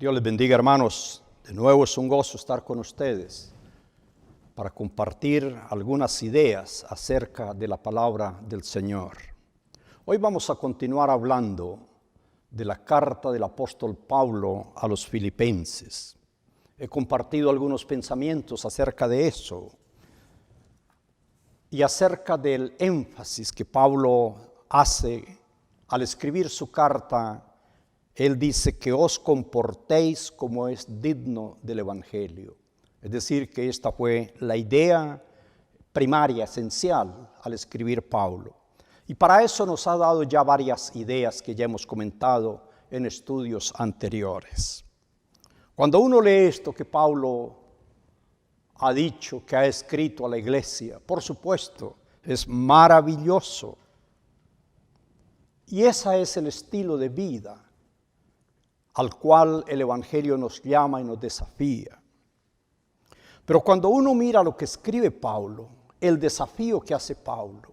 Dios les bendiga, hermanos. De nuevo es un gozo estar con ustedes para compartir algunas ideas acerca de la palabra del Señor. Hoy vamos a continuar hablando de la carta del apóstol Pablo a los filipenses. He compartido algunos pensamientos acerca de eso y acerca del énfasis que Pablo hace al escribir su carta. Él dice que os comportéis como es digno del Evangelio. Es decir, que esta fue la idea primaria, esencial, al escribir Pablo. Y para eso nos ha dado ya varias ideas que ya hemos comentado en estudios anteriores. Cuando uno lee esto que Pablo ha dicho, que ha escrito a la iglesia, por supuesto, es maravilloso. Y ese es el estilo de vida al cual el Evangelio nos llama y nos desafía. Pero cuando uno mira lo que escribe Pablo, el desafío que hace Pablo,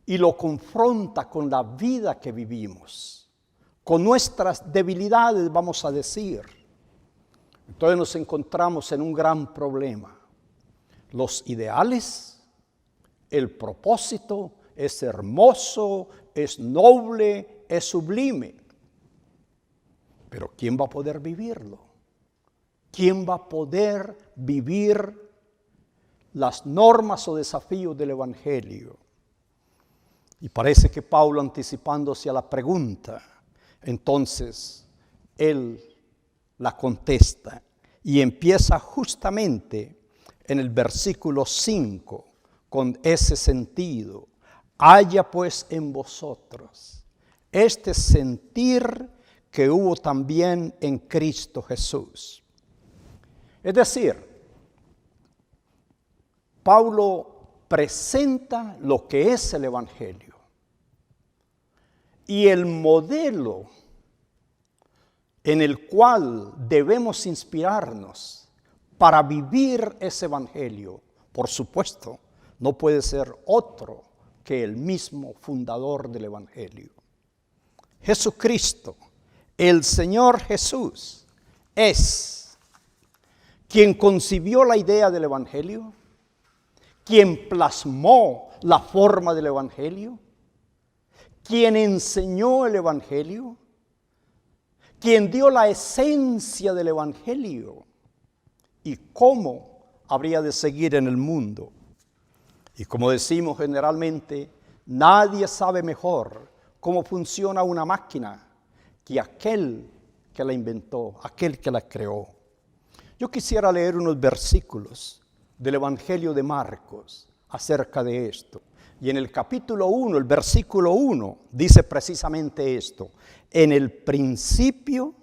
y lo confronta con la vida que vivimos, con nuestras debilidades, vamos a decir, entonces nos encontramos en un gran problema. Los ideales, el propósito es hermoso, es noble, es sublime. Pero ¿quién va a poder vivirlo? ¿Quién va a poder vivir las normas o desafíos del Evangelio? Y parece que Pablo, anticipándose a la pregunta, entonces él la contesta y empieza justamente en el versículo 5 con ese sentido. Haya pues en vosotros este sentir que hubo también en Cristo Jesús. Es decir, Pablo presenta lo que es el Evangelio y el modelo en el cual debemos inspirarnos para vivir ese Evangelio, por supuesto, no puede ser otro que el mismo fundador del Evangelio. Jesucristo, el Señor Jesús, es quien concibió la idea del Evangelio, quien plasmó la forma del Evangelio, quien enseñó el Evangelio, quien dio la esencia del Evangelio y cómo habría de seguir en el mundo. Y como decimos generalmente, nadie sabe mejor cómo funciona una máquina que aquel que la inventó, aquel que la creó. Yo quisiera leer unos versículos del Evangelio de Marcos acerca de esto. Y en el capítulo 1, el versículo 1, dice precisamente esto. En el principio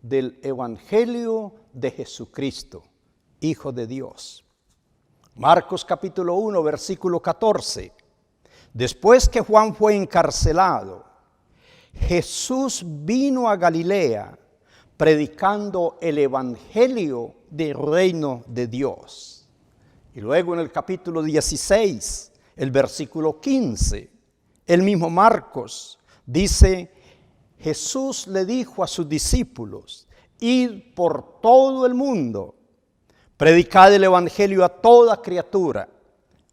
del Evangelio de Jesucristo, Hijo de Dios. Marcos capítulo 1, versículo 14. Después que Juan fue encarcelado, Jesús vino a Galilea predicando el Evangelio del reino de Dios. Y luego en el capítulo 16, el versículo 15, el mismo Marcos dice, Jesús le dijo a sus discípulos, id por todo el mundo, predicad el Evangelio a toda criatura.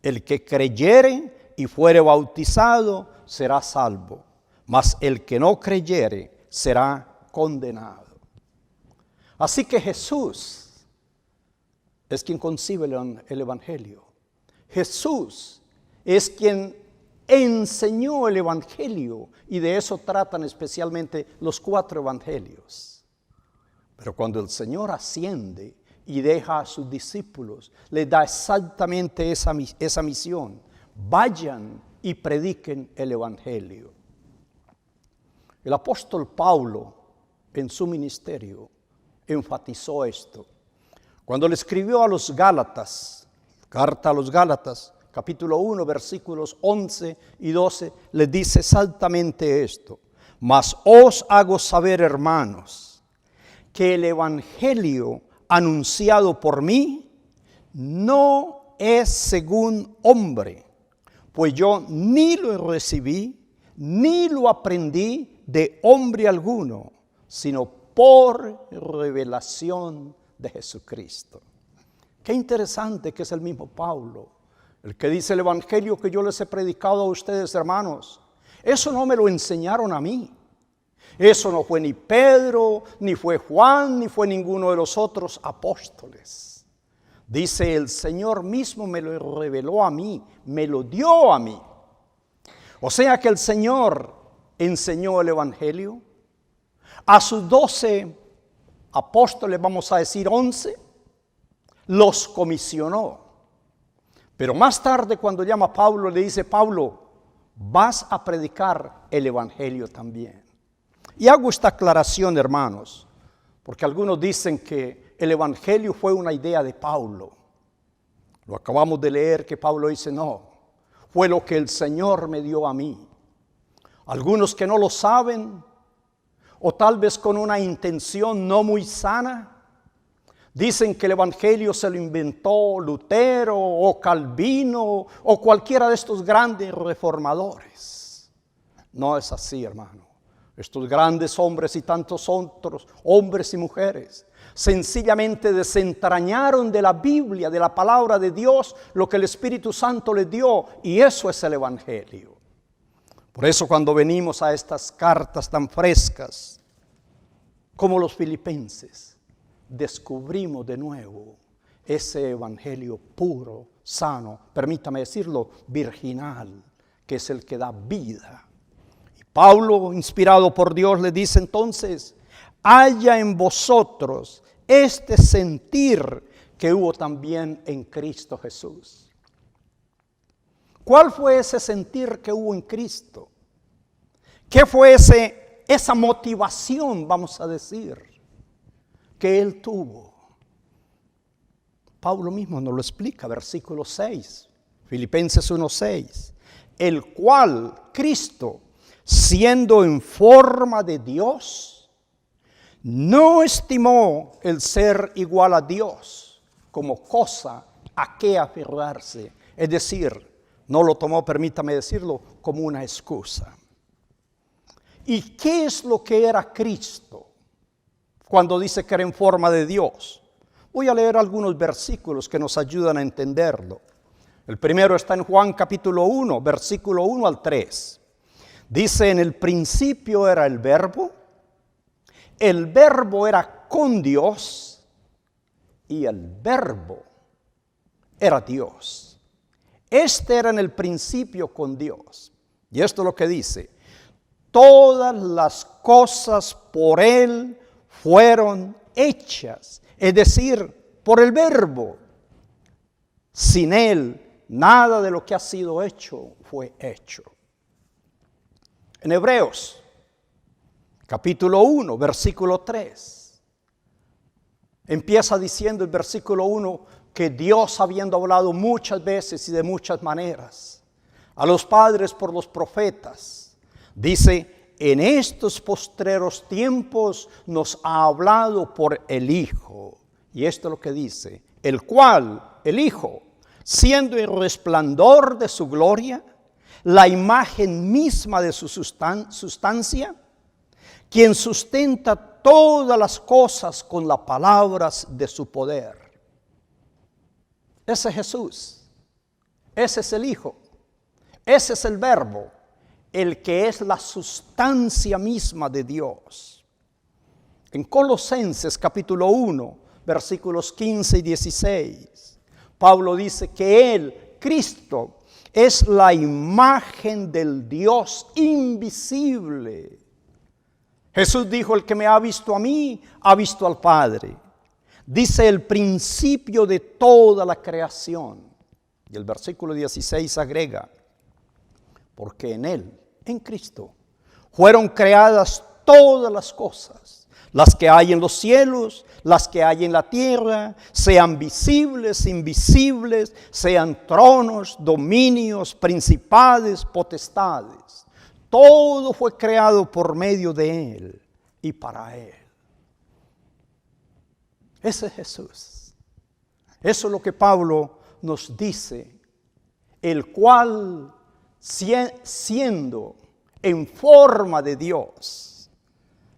El que creyere y fuere bautizado será salvo, mas el que no creyere será condenado. Así que Jesús es quien concibe el Evangelio. Jesús es quien enseñó el Evangelio y de eso tratan especialmente los 4 evangelios. Pero cuando el Señor asciende y deja a sus discípulos, les da exactamente esa misión. Vayan y prediquen el Evangelio. El apóstol Pablo en su ministerio enfatizó esto. Cuando le escribió a los Gálatas, carta a los Gálatas, capítulo 1, versículos 11 y 12, les dice exactamente esto. Mas os hago saber, hermanos, que el Evangelio anunciado por mí no es según hombre, pues yo ni lo recibí, ni lo aprendí de hombre alguno, sino por revelación de Jesucristo. Qué interesante que es el mismo Pablo, el que dice: el evangelio que yo les he predicado a ustedes, hermanos, eso no me lo enseñaron a mí. Eso no fue ni Pedro, ni fue Juan, ni fue ninguno de los otros apóstoles. Dice: el Señor mismo me lo reveló a mí, me lo dio a mí. O sea que el Señor enseñó el evangelio. A sus 12 apóstoles, vamos a decir 11, los comisionó. Pero más tarde, cuando llama a Pablo, le dice: Pablo, vas a predicar el evangelio también. Y hago esta aclaración, hermanos, porque algunos dicen que el evangelio fue una idea de Pablo. Lo acabamos de leer, que Pablo dice: no, fue lo que el Señor me dio a mí. Algunos que no lo saben, o tal vez con una intención no muy sana, dicen que el evangelio se lo inventó Lutero o Calvino o cualquiera de estos grandes reformadores. No es así, hermano. Estos grandes hombres y tantos otros hombres y mujeres sencillamente desentrañaron de la Biblia, de la palabra de Dios, lo que el Espíritu Santo les dio, y eso es el evangelio. Por eso, cuando venimos a estas cartas tan frescas como los Filipenses, descubrimos de nuevo ese evangelio puro, sano, permítame decirlo, virginal, que es el que da vida. Y Pablo, inspirado por Dios, le dice entonces: haya en vosotros este sentir que hubo también en Cristo Jesús. ¿Cuál fue ese sentir que hubo en Cristo? ¿Qué fue esa motivación, vamos a decir, que Él tuvo? Pablo mismo nos lo explica, versículo 6, Filipenses 1:6, el cual Cristo, siendo en forma de Dios, no estimó el ser igual a Dios como cosa a que aferrarse. Es decir, no lo tomó, permítame decirlo, como una excusa. ¿Y qué es lo que era Cristo cuando dice que era en forma de Dios? Voy a leer algunos versículos que nos ayudan a entenderlo. El primero está en Juan capítulo 1, versículo 1 al 3. Dice: en el principio era el verbo era con Dios y el verbo era Dios. Este era en el principio con Dios. Y esto es lo que dice: todas las cosas por Él fueron hechas, es decir, por el verbo. Sin Él, nada de lo que ha sido hecho fue hecho. En Hebreos capítulo 1, versículo 3. Empieza diciendo el versículo 1 que Dios, habiendo hablado muchas veces y de muchas maneras a los padres por los profetas, dice: en estos postreros tiempos nos ha hablado por el Hijo. Y esto es lo que dice: el cual, el Hijo, siendo el resplandor de su gloria, la imagen misma de su sustancia, quien sustenta todas las cosas con las palabras de su poder. Ese es Jesús, ese es el Hijo, ese es el Verbo, el que es la sustancia misma de Dios. En Colosenses capítulo 1, versículos 15 y 16, Pablo dice que Él, Cristo, es la imagen del Dios invisible. Jesús dijo: el que me ha visto a mí, ha visto al Padre. Dice: el principio de toda la creación. Y el versículo 16 agrega: porque en Él, en Cristo, fueron creadas todas las cosas, las que hay en los cielos, las que hay en la tierra, sean visibles, invisibles, sean tronos, dominios, principados, potestades. Todo fue creado por medio de Él y para Él. Ese es Jesús. Eso es lo que Pablo nos dice, el cual, siendo en forma de Dios.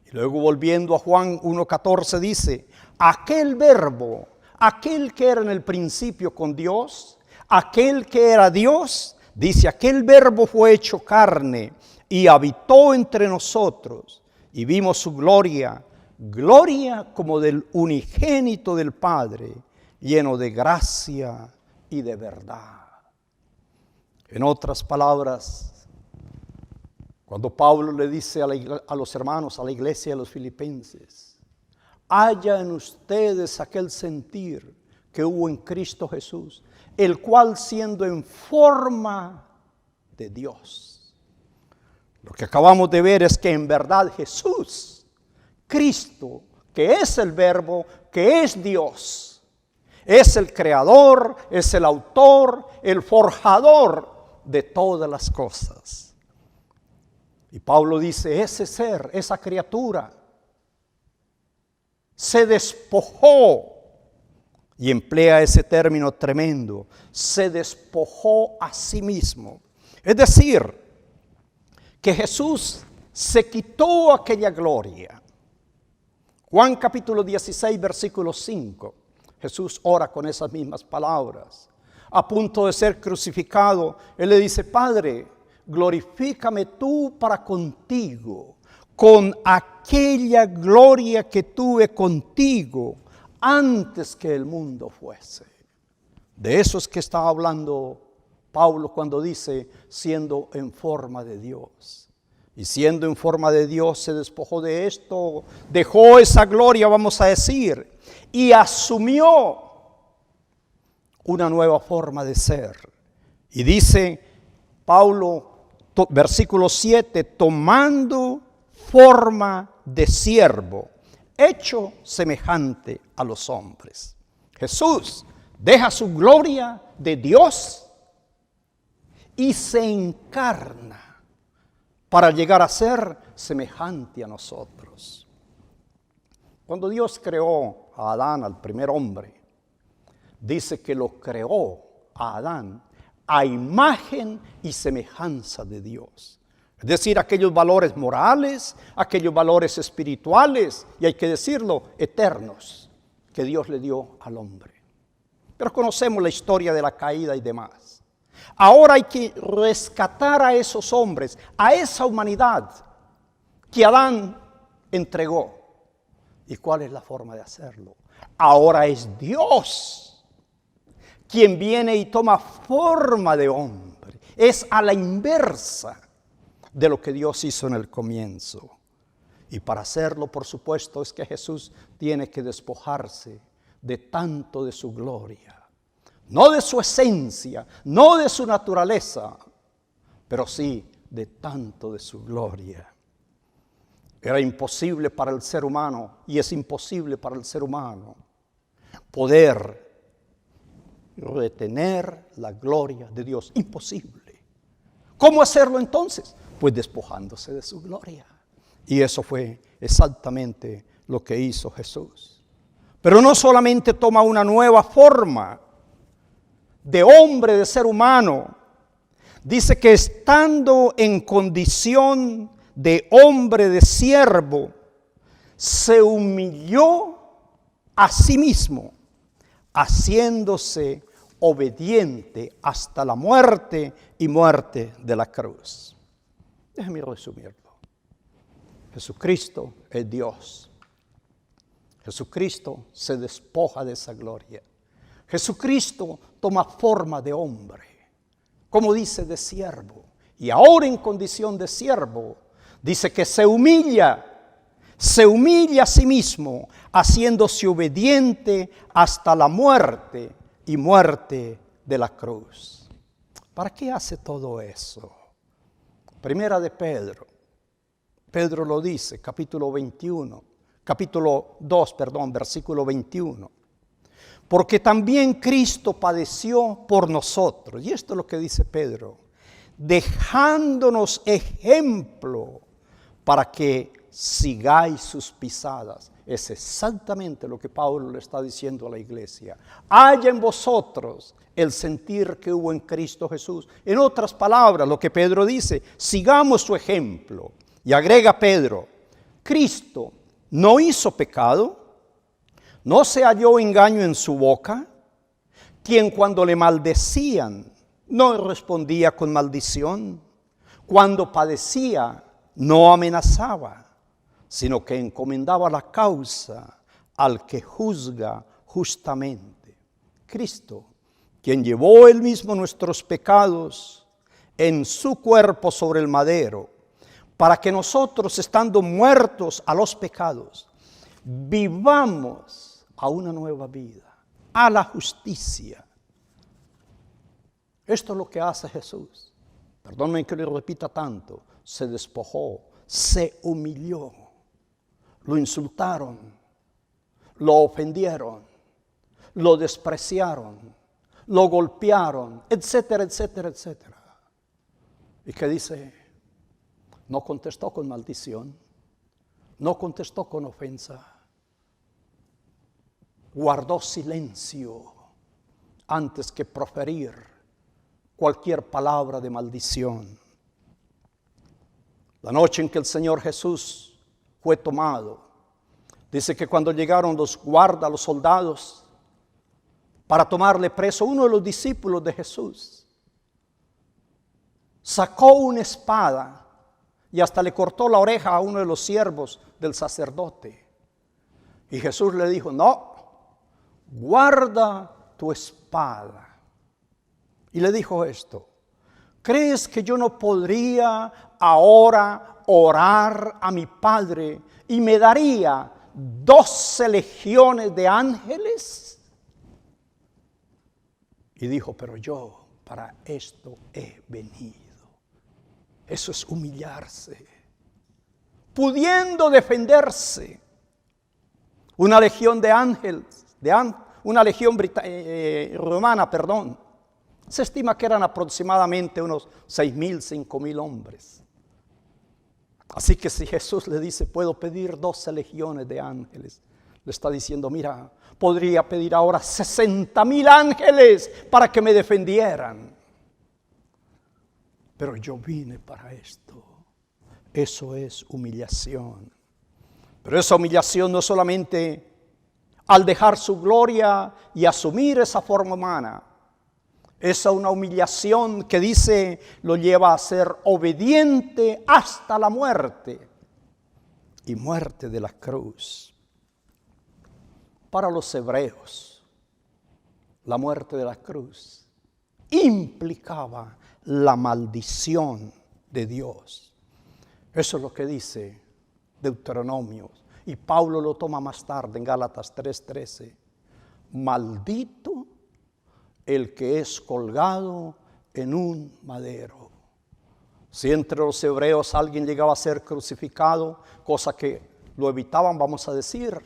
Y luego volviendo a Juan 1:14 dice, aquel verbo, aquel que era en el principio con Dios, aquel que era Dios, dice, aquel verbo fue hecho carne y habitó entre nosotros y vimos su gloria, gloria como del unigénito del Padre, lleno de gracia y de verdad. En otras palabras, cuando Pablo le dice a los hermanos, a la iglesia de los filipenses, haya en ustedes aquel sentir que hubo en Cristo Jesús, el cual siendo en forma de Dios. Lo que acabamos de ver es que en verdad Jesús, Cristo, que es el Verbo, que es Dios, es el creador, es el autor, el forjador de todas las cosas. Y Pablo dice, ese ser, esa criatura, se despojó, y emplea ese término tremendo, se despojó a sí mismo. Es decir, que Jesús se quitó aquella gloria. Juan capítulo 16, versículo 5, Jesús ora con esas mismas palabras. A punto de ser crucificado, Él le dice, Padre, glorifícame tú para contigo, con aquella gloria que tuve contigo antes que el mundo fuese. De eso es que está hablando Pablo cuando dice, siendo en forma de Dios. Y siendo en forma de Dios se despojó de esto, dejó esa gloria, vamos a decir, y asumió una nueva forma de ser. Y dice Pablo, versículo 7, tomando forma de siervo, hecho semejante a los hombres. Jesús deja su gloria de Dios y se encarna para llegar a ser semejante a nosotros. Cuando Dios creó a Adán, al primer hombre, dice que lo creó a Adán a imagen y semejanza de Dios. Es decir, aquellos valores morales, aquellos valores espirituales, y hay que decirlo, eternos, que Dios le dio al hombre. Pero conocemos la historia de la caída y demás. Ahora hay que rescatar a esos hombres, a esa humanidad que Adán entregó. ¿Y cuál es la forma de hacerlo? Ahora es Dios quien viene y toma forma de hombre. Es a la inversa de lo que Dios hizo en el comienzo. Y para hacerlo, por supuesto, es que Jesús tiene que despojarse de tanto de su gloria. No de su esencia, no de su naturaleza, pero sí de tanto de su gloria. Era imposible para el ser humano, y es imposible para el ser humano, poder retener la gloria de Dios. Imposible. ¿Cómo hacerlo entonces? Pues despojándose de su gloria. Y eso fue exactamente lo que hizo Jesús. Pero no solamente toma una nueva forma de hombre, de ser humano. Dice que estando en condición de hombre, de siervo, se humilló a sí mismo, haciéndose obediente hasta la muerte y muerte de la cruz. Déjame resumirlo. Jesucristo es Dios. Jesucristo se despoja de esa gloria. Jesucristo toma forma de hombre, como dice, de siervo. Y ahora en condición de siervo, dice que se humilla a sí mismo, haciéndose obediente hasta la muerte y muerte de la cruz. ¿Para qué hace todo eso? Primera de Pedro. Pedro lo dice, capítulo 2, versículo 21. Porque también Cristo padeció por nosotros. Y esto es lo que dice Pedro. Dejándonos ejemplo para que sigáis sus pisadas. Es exactamente lo que Pablo le está diciendo a la iglesia. Haya en vosotros el sentir que hubo en Cristo Jesús. En otras palabras, lo que Pedro dice, sigamos su ejemplo. Y agrega Pedro, Cristo no hizo pecado, no se halló engaño en su boca, quien cuando le maldecían no respondía con maldición, cuando padecía no amenazaba, sino que encomendaba la causa al que juzga justamente. Cristo, quien llevó él mismo nuestros pecados en su cuerpo sobre el madero, para que nosotros, estando muertos a los pecados, vivamos a una nueva vida, a la justicia. Esto es lo que hace Jesús. Perdónenme que lo repita tanto. Se despojó, se humilló, lo insultaron, lo ofendieron, lo despreciaron, lo golpearon, etcétera, etcétera, etcétera. ¿Y qué dice? No contestó con maldición, no contestó con ofensa, guardó silencio antes que proferir cualquier palabra de maldición. La noche en que el Señor Jesús fue tomado, dice que cuando llegaron los guardas, los soldados, para tomarle preso, uno de los discípulos de Jesús sacó una espada y hasta le cortó la oreja a uno de los siervos del sacerdote. Y Jesús le dijo, no, guarda tu espada. Y le dijo esto, ¿crees que yo no podría ahora orar a mi Padre y me daría 12 legiones de ángeles? Y dijo, pero yo para esto he venido. Eso es humillarse, pudiendo defenderse. Una legión de ángeles, una legión romana, se estima que eran aproximadamente unos 6,000, 5,000 hombres. Así que si Jesús le dice, puedo pedir 12 legiones de ángeles, le está diciendo, mira, podría pedir ahora 60,000 ángeles para que me defendieran. Pero yo vine para esto. Eso es humillación. Pero esa humillación no solamente al dejar su gloria y asumir esa forma humana. Es una humillación que dice, lo lleva a ser obediente hasta la muerte. Y muerte de la cruz. Para los hebreos, la muerte de la cruz implicaba la maldición de Dios. Eso es lo que dice Deuteronomio. Y Pablo lo toma más tarde en Gálatas 3:13. Maldito el que es colgado en un madero. Si entre los hebreos alguien llegaba a ser crucificado, cosa que lo evitaban, vamos a decir,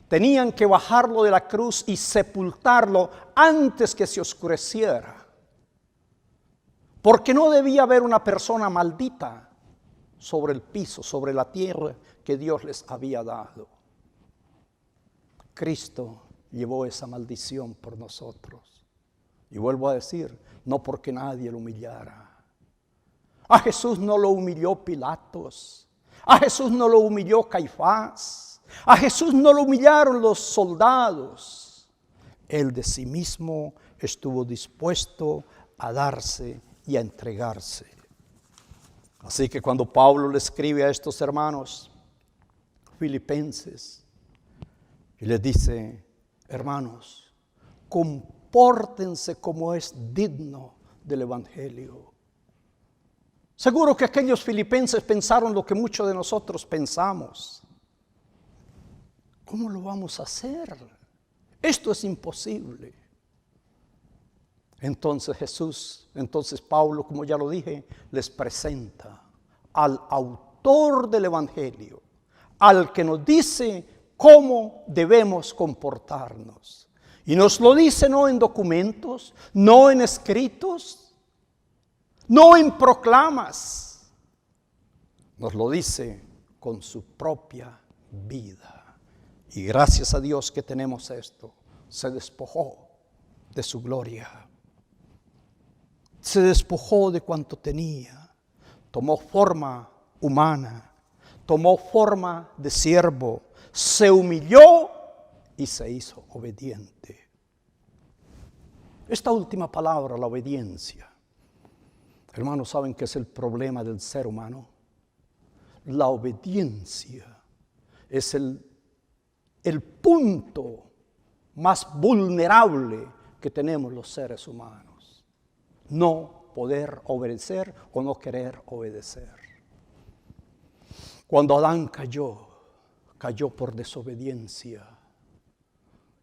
tenían que bajarlo de la cruz y sepultarlo antes que se oscureciera. Porque no debía haber una persona maldita sobre el piso, sobre la tierra que Dios les había dado. Cristo llevó esa maldición por nosotros. Y vuelvo a decir, no porque nadie lo humillara. A Jesús no lo humilló Pilatos. A Jesús no lo humilló Caifás. A Jesús no lo humillaron los soldados. Él de sí mismo estuvo dispuesto a darse y a entregarse. Así que cuando Pablo le escribe a estos hermanos filipenses y les dice, hermanos, compórtense como es digno del evangelio. Seguro que aquellos filipenses pensaron lo que muchos de nosotros pensamos. ¿Cómo lo vamos a hacer? Esto es imposible. Entonces Pablo, como ya lo dije, les presenta al autor del evangelio, al que nos dice cómo debemos comportarnos. Y nos lo dice no en documentos, no en escritos, no en proclamas. Nos lo dice con su propia vida. Y gracias a Dios que tenemos esto. Se despojó, de su gloria. Se despojó de cuanto tenía, tomó forma humana, tomó forma de siervo, se humilló y se hizo obediente. Esta última palabra, la obediencia, hermanos, ¿saben qué es el problema del ser humano? La obediencia es el punto más vulnerable que tenemos los seres humanos. No poder obedecer o no querer obedecer. Cuando Adán cayó por desobediencia.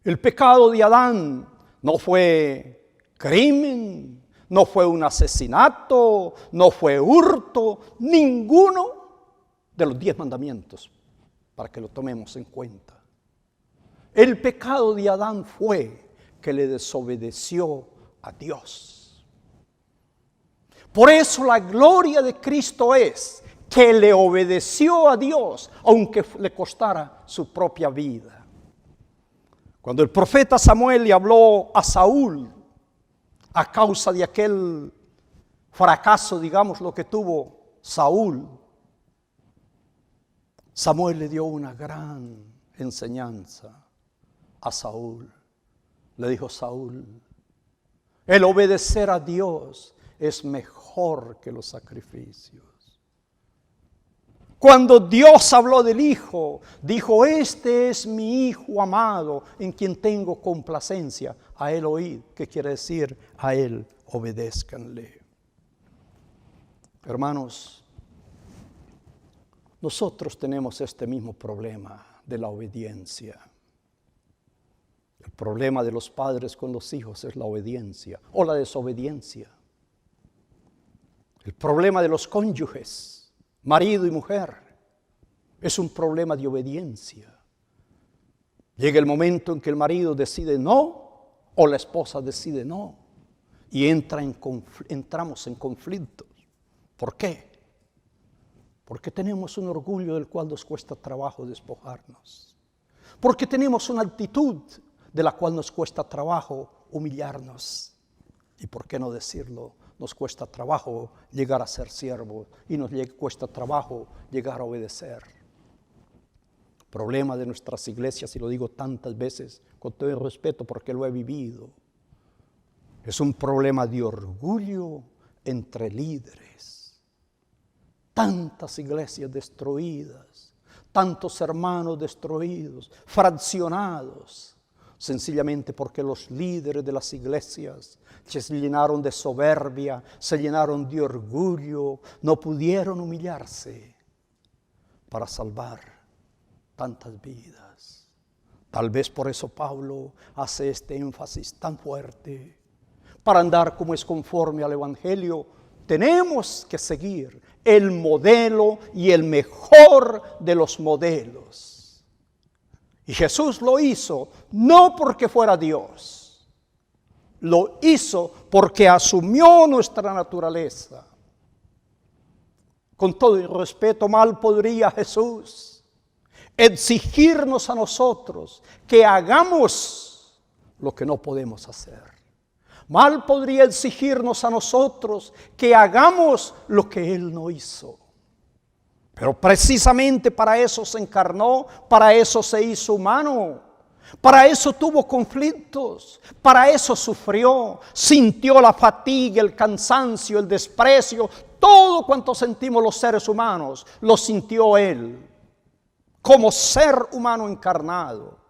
El pecado de Adán no fue crimen, no fue un asesinato, no fue hurto, ninguno de los 10 mandamientos, para que lo tomemos en cuenta. El pecado de Adán fue que le desobedeció a Dios. Por eso la gloria de Cristo es que le obedeció a Dios, aunque le costara su propia vida. Cuando el profeta Samuel le habló a Saúl, a causa de aquel fracaso, digamos, lo que tuvo Saúl, Samuel le dio una gran enseñanza a Saúl. Le dijo: Saúl, el obedecer a Dios es mejor que los sacrificios. Cuando Dios habló del Hijo, dijo: este es mi Hijo amado, en quien tengo complacencia. A Él oíd, que quiere decir: a Él obedézcanle. Hermanos, nosotros tenemos este mismo problema de la obediencia. El problema de los padres con los hijos es la obediencia o la desobediencia. El problema de los cónyuges, marido y mujer, es un problema de obediencia. Llega el momento en que el marido decide no o la esposa decide no y entramos en conflictos. ¿Por qué? Porque tenemos un orgullo del cual nos cuesta trabajo despojarnos. Porque tenemos una actitud de la cual nos cuesta trabajo humillarnos. Y por qué no decirlo, nos cuesta trabajo llegar a ser siervos y nos cuesta trabajo llegar a obedecer. El problema de nuestras iglesias, y lo digo tantas veces con todo el respeto porque lo he vivido, es un problema de orgullo entre líderes. Tantas iglesias destruidas, tantos hermanos destruidos, fraccionados, sencillamente porque los líderes de las iglesias se llenaron de soberbia, se llenaron de orgullo, no pudieron humillarse para salvar tantas vidas. Tal vez por eso Pablo hace este énfasis tan fuerte. Para andar como es conforme al Evangelio, tenemos que seguir el modelo y el mejor de los modelos. Y Jesús lo hizo no porque fuera Dios, lo hizo porque asumió nuestra naturaleza. Con todo el respeto, mal podría Jesús exigirnos a nosotros que hagamos lo que no podemos hacer. Mal podría exigirnos a nosotros que hagamos lo que Él no hizo. Pero precisamente para eso se encarnó, para eso se hizo humano, para eso tuvo conflictos, para eso sufrió, sintió la fatiga, el cansancio, el desprecio, todo cuanto sentimos los seres humanos, lo sintió Él como ser humano encarnado,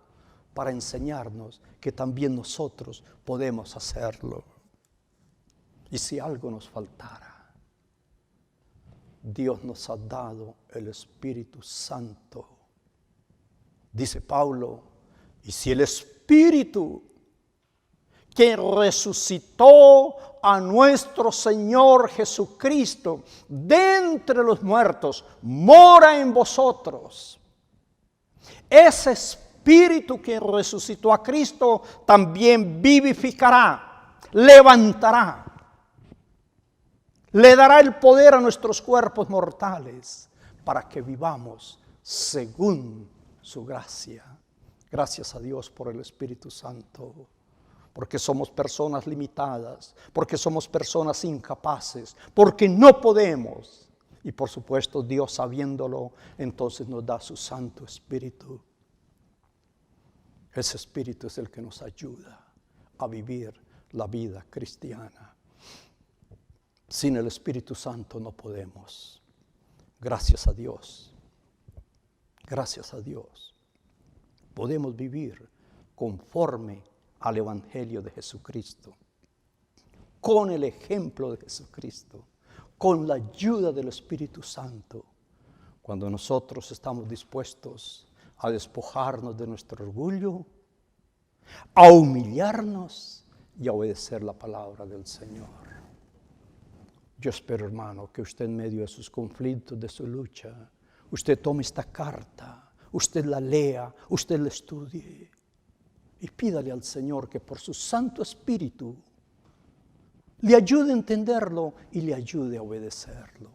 para enseñarnos que también nosotros podemos hacerlo. Y si algo nos faltara, Dios nos ha dado el Espíritu Santo. Dice Pablo: y si el Espíritu que resucitó a nuestro Señor Jesucristo de entre los muertos mora en vosotros, ese Espíritu que resucitó a Cristo también vivificará, levantará, le dará el poder a nuestros cuerpos mortales para que vivamos según su gracia. Gracias a Dios por el Espíritu Santo. porque somos personas limitadas, porque somos personas incapaces, porque no podemos. Y por supuesto Dios, sabiéndolo, entonces nos da su Santo Espíritu. Ese Espíritu es el que nos ayuda a vivir la vida cristiana. Sin el Espíritu Santo no podemos. Gracias a Dios. Gracias a Dios. Podemos vivir conforme al Evangelio de Jesucristo, con el ejemplo de Jesucristo, con la ayuda del Espíritu Santo, cuando nosotros estamos dispuestos a despojarnos de nuestro orgullo, a humillarnos y a obedecer la palabra del Señor. Yo espero, hermano, que usted en medio de sus conflictos, de su lucha, usted tome esta carta, usted la lea, usted la estudie y pídale al Señor que por su Santo Espíritu le ayude a entenderlo y le ayude a obedecerlo.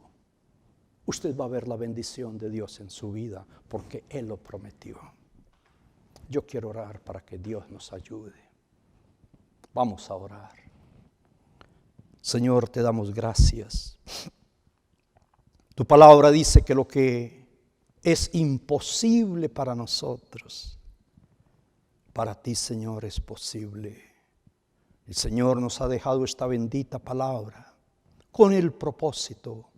Usted va a ver la bendición de Dios en su vida porque Él lo prometió. Yo quiero orar para que Dios nos ayude. Vamos a orar. Señor, te damos gracias. Tu palabra dice que lo que es imposible para nosotros, para ti, Señor, es posible. El Señor nos ha dejado esta bendita palabra con el propósito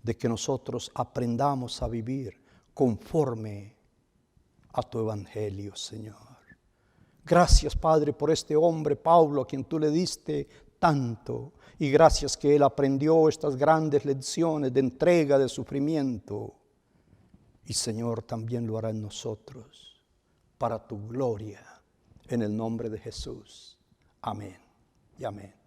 de que nosotros aprendamos a vivir conforme a tu evangelio, Señor. Gracias, Padre, por este hombre, Pablo, a quien tú le diste tanto. Y gracias que él aprendió estas grandes lecciones de entrega, de sufrimiento. Y Señor, también lo hará en nosotros, para tu gloria, en el nombre de Jesús. Amén y amén.